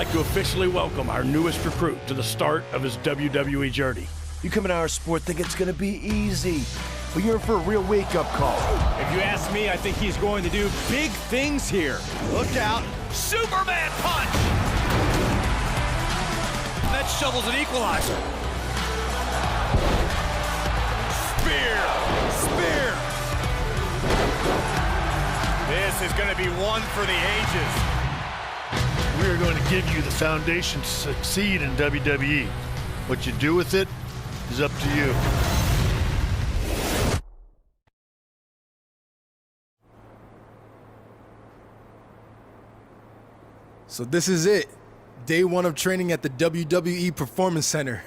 like to officially welcome our newest recruit to the start of his WWE journey. You come into our sport thinking it's gonna be easy, but you're in for a real wake-up call. If you ask me, I think he's going to do big things here. Look out. Superman punch! That shovel's an equalizer. Spear! Spear! This is going to be one for the ages. We are going to give you the foundation to succeed in WWE. What you do with it is up to you. So this is it. Day 1 of training at the WWE Performance Center.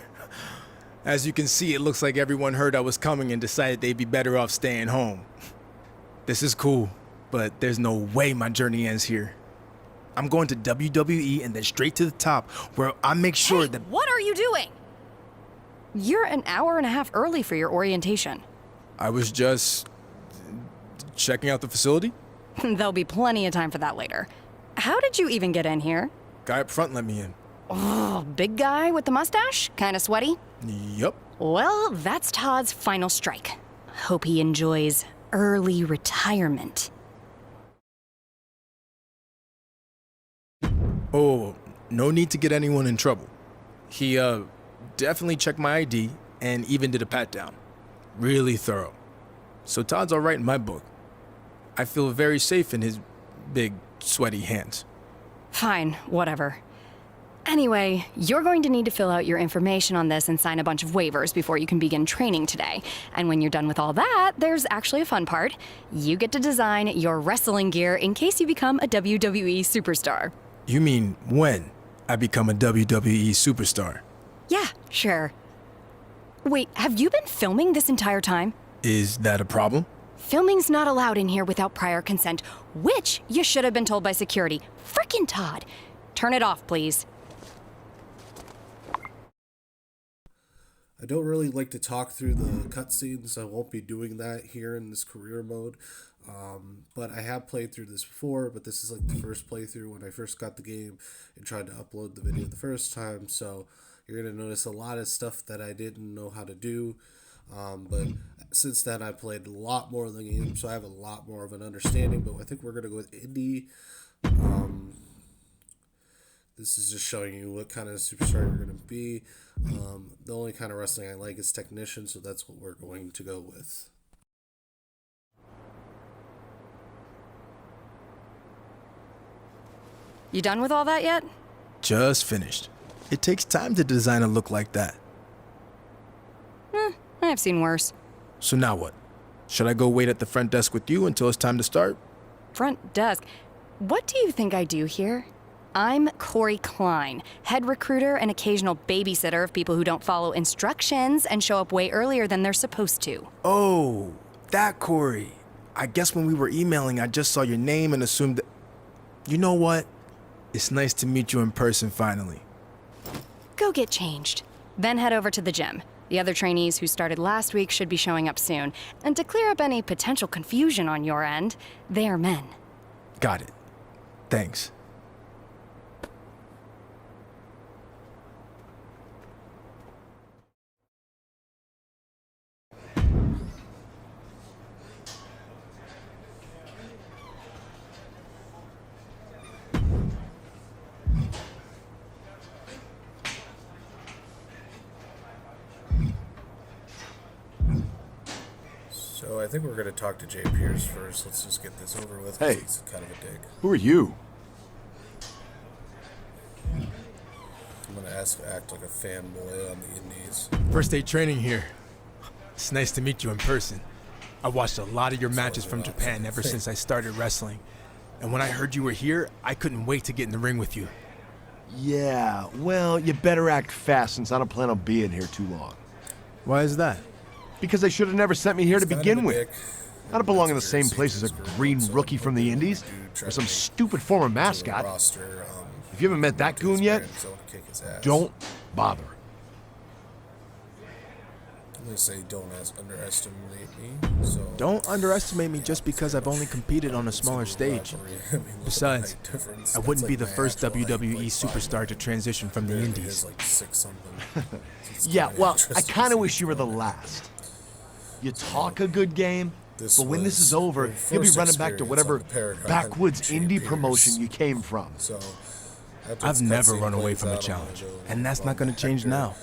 As you can see, it looks like everyone heard I was coming and decided they'd be better off staying home. This is cool, but there's no way my journey ends here. I'm going to WWE and then straight to the top, where I make sure that— What are you doing? You're an hour and a half early for your orientation. I was just checking out the facility. There'll be plenty of time for that later. How did you even get in here? Guy up front let me in. Oh, big guy with the mustache? Kinda sweaty? Yup. Well, that's Todd's final strike. Hope he enjoys early retirement. Oh, no need to get anyone in trouble. He, definitely checked my ID and even did a pat-down. Really thorough. So Todd's all right in my book. I feel very safe in his big, sweaty hands. Fine, whatever. Anyway, you're going to need to fill out your information on this and sign a bunch of waivers before you can begin training today. And when you're done with all that, there's actually a fun part. You get to design your wrestling gear in case you become a WWE superstar. You mean when I become a WWE superstar? Yeah, sure. Wait, have you been filming this entire time? Is that a problem? Filming's not allowed in here without prior consent, which you should have been told by security. Frickin' Todd. Turn it off, please. I don't really like to talk through the cutscenes. I won't be doing that here in this career mode. But I have played through this before, but this is like the first playthrough when I first got the game and tried to upload the video the first time. So you're going to notice a lot of stuff that I didn't know how to do. But since then, I played a lot more of the game, so I have a lot more of an understanding. But I think we're going to go with Indy. This is just showing you what kind of superstar you're going to be. The only kind of wrestling I like is technician, so that's what we're going to go with. You done with all that yet? Just finished. It takes time to design a look like that. I've seen worse. So now what? Should I go wait at the front desk with you until it's time to start? Front desk. What do you think I do here? I'm Corey Klein, head recruiter and occasional babysitter of people who don't follow instructions and show up way earlier than they're supposed to. Oh, that Corey. I guess when we were emailing, I just saw your name and assumed that... You know what? It's nice to meet you in person finally. Go get changed. Then head over to the gym. The other trainees who started last week should be showing up soon. And to clear up any potential confusion on your end, they are men. Got it. Thanks. So I think we're going to talk to Jay Pierce first. Let's just get this over with. Hey. It's kind of a dig. Who are you? I'm going to act like a fanboy on the indies. First day training here. It's nice to meet you in person. I watched a lot of your matches from Japan ever since I started wrestling. And when I heard you were here, I couldn't wait to get in the ring with you. Yeah, well, you better act fast since I don't plan on being here too long. Why is that? Because they should have never sent me here to He's kind begin of a with. dick. I don't belong in the That's same weird. place as a Seems green so rookie from the Indies try or some to stupid former to the mascot. roster, If you haven't met that to his goon yet, parents, I want to kick his ass. don't bother. I'm gonna say don't underestimate me. So Don't underestimate me just because I've only competed on a smaller stage. Besides, I wouldn't be the first WWE superstar to transition from the indies. Like 6 something. Yeah, well, I kind of wish you were the last. You talk a good game, but when this is over, you'll be running back to whatever backwoods indie promotion you came from. So I've never run away from a challenge, and that's not going to change now.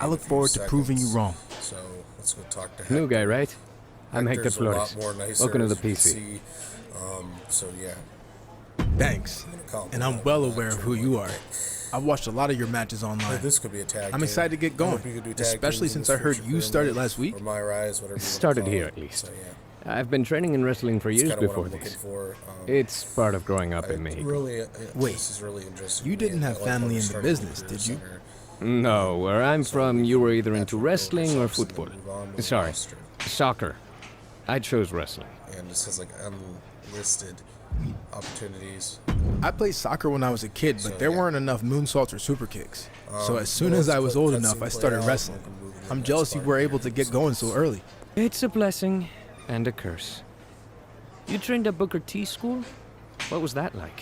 I look forward to proving you wrong. So let's go talk to New Hector. guy, right? I'm Hector Hector's a lot Flores. more nicer, Welcome to the as you can PC. see. So yeah, Thanks. And I'm well aware of who you are. I've watched a lot of your matches online. this could be a tag. I'm excited to get going, especially since I heard you started last week. Or Myrise, whatever. Started here, at least. So yeah, I've been training in wrestling for years kinda what before I'm looking this. for. It's part of growing up in Mexico. Really, Wait, this is really interesting. you to me. didn't have I like how family we in the started business, Career did you? Center. No, where I'm from, you were either into Natural wrestling or progress and then football. move on to the Sorry, roster. soccer. I chose wrestling. And this has like unlisted opportunities. I played soccer when I was a kid, but So, there yeah. weren't enough moonsaults or super kicks. So as soon well, as I let's was let old cutscene enough, I play started out, wrestling. and we can move into the I'm next jealous you part were here. able to get So, going so early. It's a blessing and a curse. You trained at Booker T school? What was that like?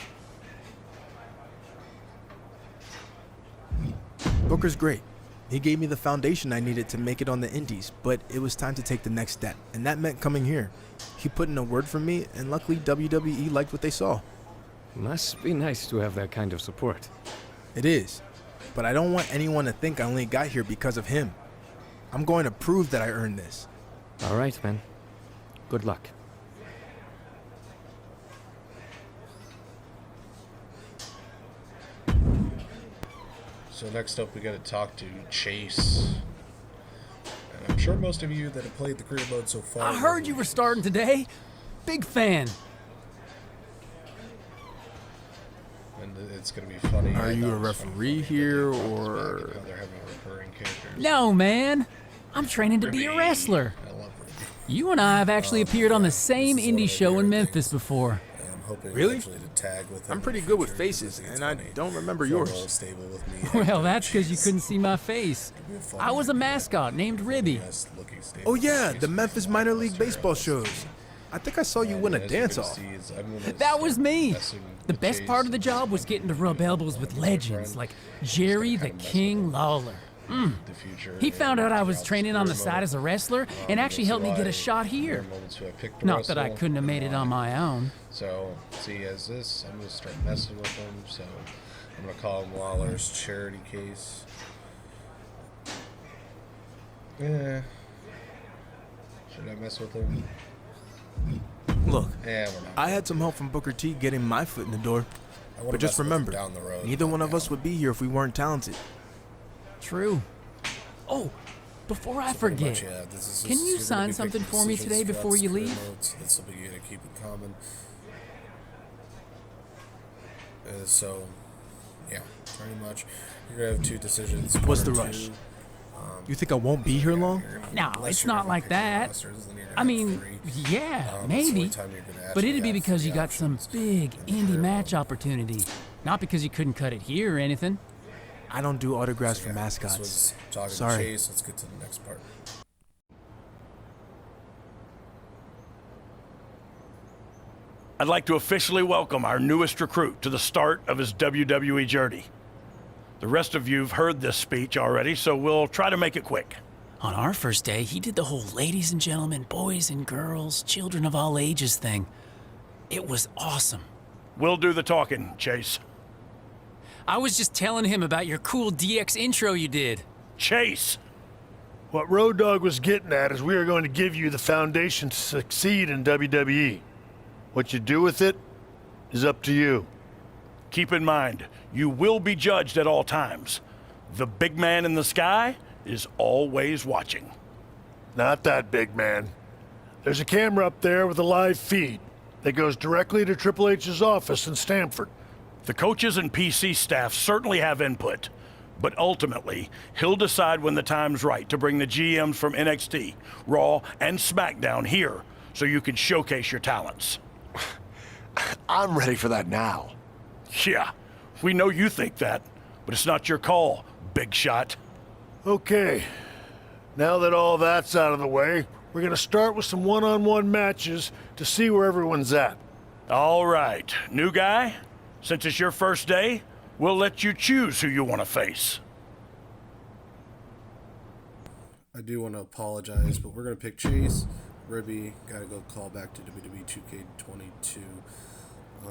Booker's great. He gave me the foundation I needed to make it on the indies, but it was time to take the next step, and that meant coming here. He put in a word for me, and luckily WWE liked what they saw. Must be nice to have that kind of support. It is, but I don't want anyone to think I only got here because of him. I'm going to prove that I earned this. All right, man. Good luck. So next up, we got to talk to Chase. And I'm sure most of you that have played the career mode so far. I heard you were starting today. Big fan. And it's gonna be funny. Are I you thought a it was referee funny here, how or- they're having recurring characters. No, man. I'm training to be a wrestler. I love Ruby. You and I have actually appeared on the same this is one indie of the show in favorite Memphis things. before. And I'm hoping Really? actually to tag with him I'm in pretty the good with future, faces, because and I it's funny. don't remember Form a yours. little stable with me, Well, Hector, that's because you Chase. couldn't see my face. It'd be a funny I was a idea. mascot named Ribby. Best looking stable Oh yeah, Chase the was Memphis on minor the league roster. baseball shows. I think I saw you win a And as you're dance gonna off. see is I'm gonna That was start me. messing The with best part of the Chase job was getting to rub elbows with legends like Jerry the King Lawler. the future. He found out I was throughout training this on the career side mode. as a wrestler and actually helped me get a shot There here. are moments who I picked to Not that I wrestle, couldn't have made it on my own. So, see, as this, I'm going to start messing with him. So, I'm going to call him Lawler's charity case. Yeah. Should I mess with him? Look, Yeah, we're not. I had some help from Booker T getting my foot in the door. I wanna But just mess with him remember, down the road, neither not one of now. us would be here if we weren't talented. True. Oh, before I Pretty much, forget, yeah, this is can just- you you're gonna sign be something making for me decisions today throughout before this you career leave? mode, so that's something you got to keep in common. So, yeah, pretty much. You're going to have two decisions. What's one the or rush? two. You think I won't be here long? No, Unless it's you're not gonna like pick your that. rosters, then you're gonna I have mean, three. yeah, That's the maybe. only time you're gonna But actually it'd be have because you three got some options big in the indie career match mode. opportunity. Not because you couldn't cut it here or anything. I don't do autographs for Yeah, This mascots. was talking Sorry. to Chase. Let's get to the next part. I'd like to officially welcome our newest recruit to the start of his WWE journey. The rest of you've heard this speech already, so we'll try to make it quick. On our first day, he did the whole ladies and gentlemen, boys and girls, children of all ages thing. It was awesome. We'll do the talking, Chase. I was just telling him about your cool DX intro you did. Chase! What Road Dogg was getting at is we are going to give you the foundation to succeed in WWE. What you do with it is up to you. Keep in mind, you will be judged at all times. The big man in the sky is always watching. Not that big man. There's a camera up there with a live feed that goes directly to Triple H's office in Stamford. The coaches and PC staff certainly have input, but ultimately, he'll decide when the time's right to bring the GMs from NXT, Raw, and SmackDown here so you can showcase your talents. I'm ready for that now. Yeah, we know you think that, but it's not your call, big shot. Okay. Now that all that's out of the way, we're gonna start with some one-on-one matches to see where everyone's at. All right, new guy, since it's your first day, we'll let you choose who you want to face. I do want to apologize, but we're going to pick Chase. Ribby, got to go call back to WWE 2K22.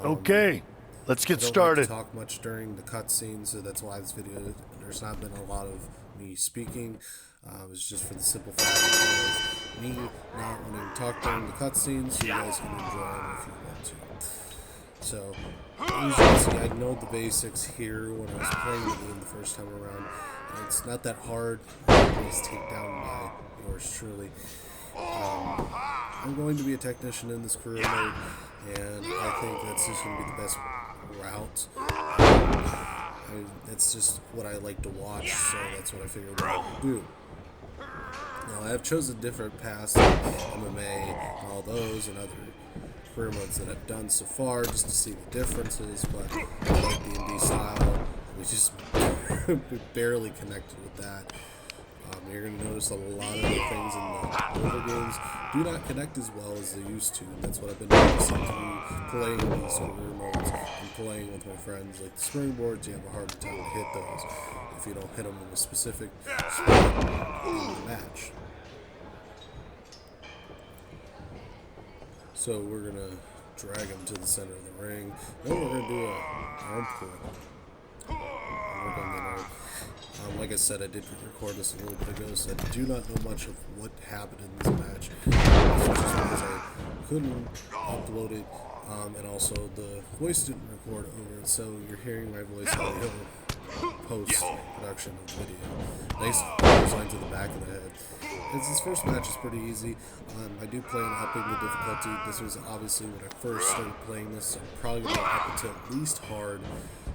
Okay, let's get I don't started. like to talk much during the cutscenes, so that's why this video, there's not been a lot of me speaking. It was just for the simple fact of me not wanting to talk during the cutscenes, so you guys can enjoy them if you want to. So, as you can see, I know the basics here when I was playing the game the first time around. And it's not that hard. It's take down by yours truly. I'm going to be a technician in this career mode, and I think that's just going to be the best route. It's just what I like to watch, so that's what I figured I would do. Now, I have chosen different paths, like MMA and all those, and other career modes that I've done so far, just to see the differences, but I like the indie style. We just barely connected with that. You're going to notice a lot of the things in the older games do not connect as well as they used to, and that's what I've been noticing through playing these career modes and playing with my friends. Like the springboards, you have a harder time to hit those if you don't hit them in a specific spot in the match. So we're going to drag him to the center of the ring. Then we're going to do an arm pull. Work on that arm. Like I said, I did record this a little bit ago, so I do not know much of what happened in this match. Just because I couldn't upload it, and also the voice didn't record over it, so you're hearing my voice over post-production of the video. Nice line to the back of the head. This first match is pretty easy. I do plan on upping the difficulty. This was obviously when I first started playing this, so I'm probably going to up it to at least hard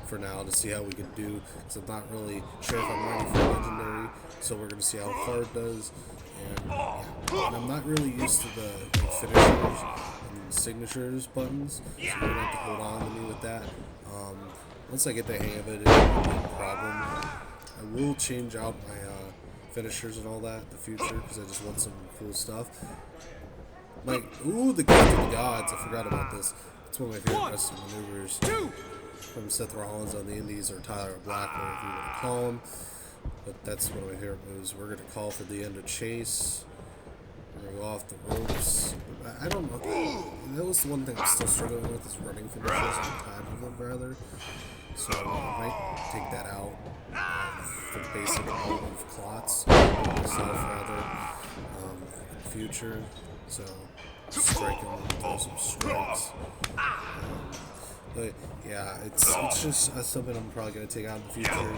for now to see how we can do, because I'm not really sure if I'm ready for legendary, so we're going to see how hard does. And I'm not really used to the finishers and signatures buttons, so you're going to have to hold on to me with that. Once I get the hang of it, it won't be a problem. I will change out my finishers and all that in the future, because I just want some cool stuff. Ooh, the gift of the gods, I forgot about this. It's one of my favorite wrestling maneuvers. From Seth Rollins on the Indies, or Tyler Black, whatever you want to call him. But that's one of my favorite moves. We're going to call for the end of Chase. We're going to go off the ropes. I don't know. That was the one thing I'm still struggling with, is running finishes on time of them, rather. So I might take that out for the basic mode of clots myself, rather, in the future. So strike him and throw some strikes. But yeah, it's just something I'm probably going to take out in the future.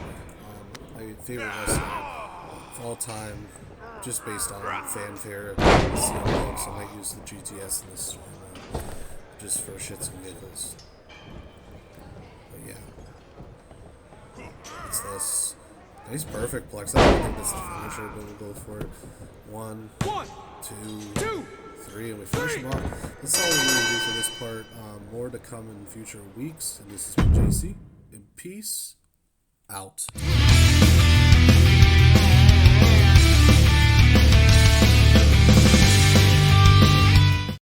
My favorite wrestler of all time, just based on fanfare, CM Punk, so I might use the GTS in this story mode, just for shits and giggles. But yeah, it's this nice perfect plex. I don't think that's the finisher, but we'll go for it. 1, 2, 3, and we finish him off. That's all we're going to do for this part. More to come in future weeks. And this has been JC. And peace out.